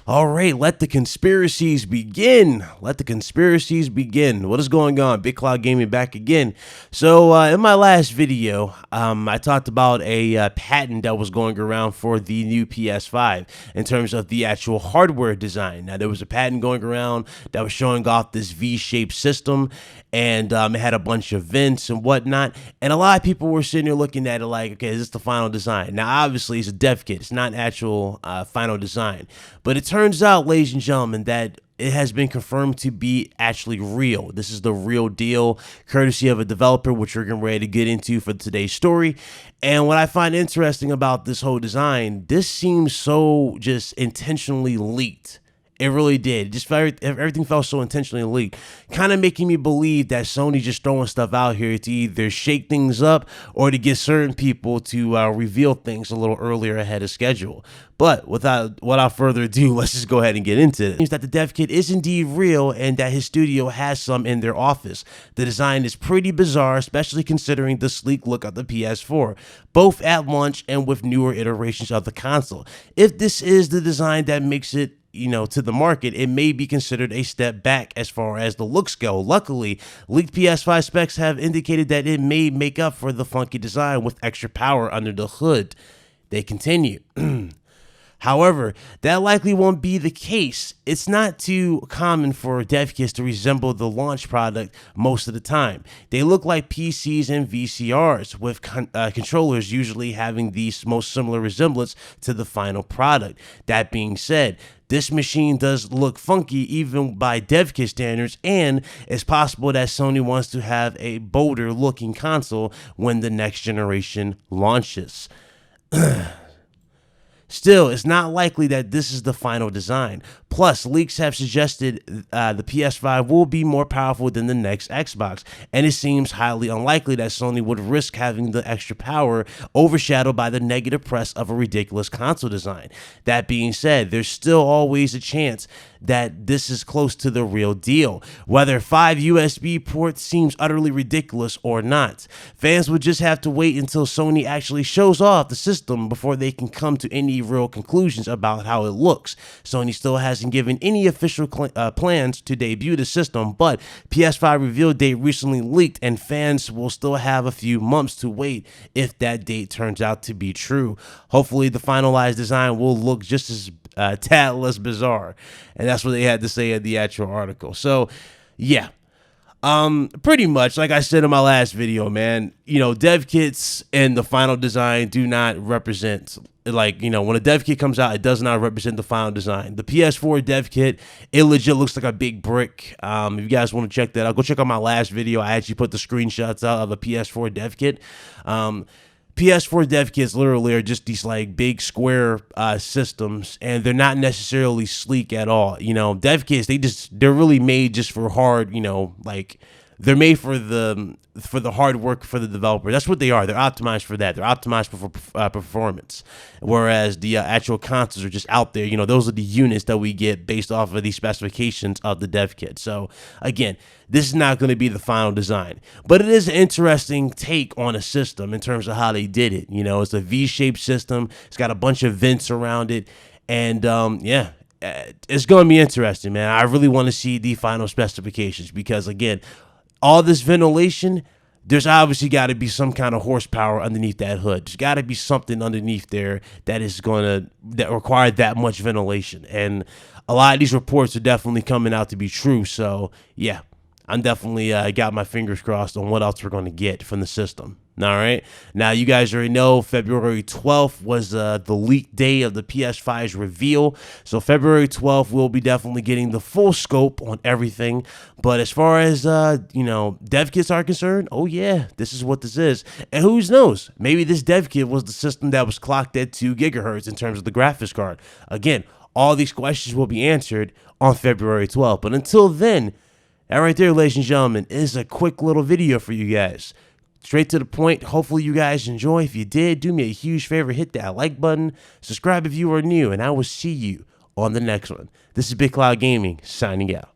All right, let the conspiracies begin. Let the conspiracies begin. What is going on? Big Cloud Gaming back again. So in my last video, I talked about a patent that was going around for the new PS5 in terms of the actual hardware design. Now, there was a patent going around that was showing off this V-shaped system, and it had a bunch of vents and whatnot. And a lot of people were sitting there looking at it like, okay, is this the final design? Now, obviously, it's a dev kit. It's not actual final design. But it turns out, ladies and gentlemen, that it has been confirmed to be actually real. This is the real deal, courtesy of a developer, which we're getting ready to get into for today's story. And what I find interesting about this whole design, this seems so just intentionally leaked. It really did. Just everything felt so intentionally leaked, kind of making me believe that Sony just throwing stuff out here to either shake things up or to get certain people to reveal things a little earlier ahead of schedule. But without further ado, let's just go ahead and get into it. It seems that the dev kit is indeed real and that his studio has some in their office. The design is pretty bizarre, especially considering the sleek look of the PS4, both at launch and with newer iterations of the console. If this is the design that makes it to the market, it may be considered a step back as far as the looks go. Luckily, leaked PS5 specs have indicated that it may make up for the funky design with extra power under the hood. They continue. However, that likely won't be the case. It's not too common for dev kits to resemble the launch product most of the time. They look like PCs and VCRs, with controllers usually having the most similar resemblance to the final product. That being said, this machine does look funky even by dev kit standards, and it's possible that Sony wants to have a bolder looking console when the next generation launches. Still, it's not likely that this is the final design. Plus, leaks have suggested the PS5 will be more powerful than the next Xbox, and it seems highly unlikely that Sony would risk having the extra power overshadowed by the negative press of a ridiculous console design. That being said, there's still always a chance that this is close to the real deal, whether 5 USB ports seems utterly ridiculous or not. Fans would just have to wait until Sony actually shows off the system before they can come to any real conclusions about how it looks. Sony still hasn't given any official plans to debut the system, but PS5 reveal date recently leaked, and fans will still have a few months to wait if that date turns out to be true. Hopefully, the finalized design will look just as tad less bizarre, and that's what they had to say in the actual article. So, yeah. Pretty much, like I said in my last video, man, dev kits and the final design do not represent, when a dev kit comes out, it does not represent the final design. The PS4 dev kit, it legit looks like a big brick. If you guys want to check that out, go check out my last video. I actually put the screenshots out of a PS4 dev kit. PS4 dev kits literally are just these big square systems, and they're not necessarily sleek at all. Dev kits, they're really made just for hard, they're made for the hard work for the developer. That's what they are. They're optimized for that. They're optimized for performance. Whereas the actual consoles are just out there. Those are the units that we get based off of the specifications of the dev kit. So again, this is not going to be the final design, but it is an interesting take on a system in terms of how they did it. It's a V-shaped system. It's got a bunch of vents around it, and yeah. It's going to be interesting, man. I really want to see the final specifications because, again, all this ventilation, there's obviously got to be some kind of horsepower underneath that hood. There's got to be something underneath there that require that much ventilation. And a lot of these reports are definitely coming out to be true. So, yeah, I'm definitely got my fingers crossed on what else we're going to get from the system. All right. Now, you guys already know February 12th was the leak day of the PS5's reveal. So February 12th, we'll be definitely getting the full scope on everything. But as far as, dev kits are concerned, oh, yeah, this is what this is. And who knows? Maybe this dev kit was the system that was clocked at 2 gigahertz in terms of the graphics card. Again, all these questions will be answered on February 12th. But until then, that right there, ladies and gentlemen, is a quick little video for you guys. Straight to the point. Hopefully you guys enjoy. If you did, do me a huge favor. Hit that like button. Subscribe if you are new. And I will see you on the next one. This is Big Cloud Gaming signing out.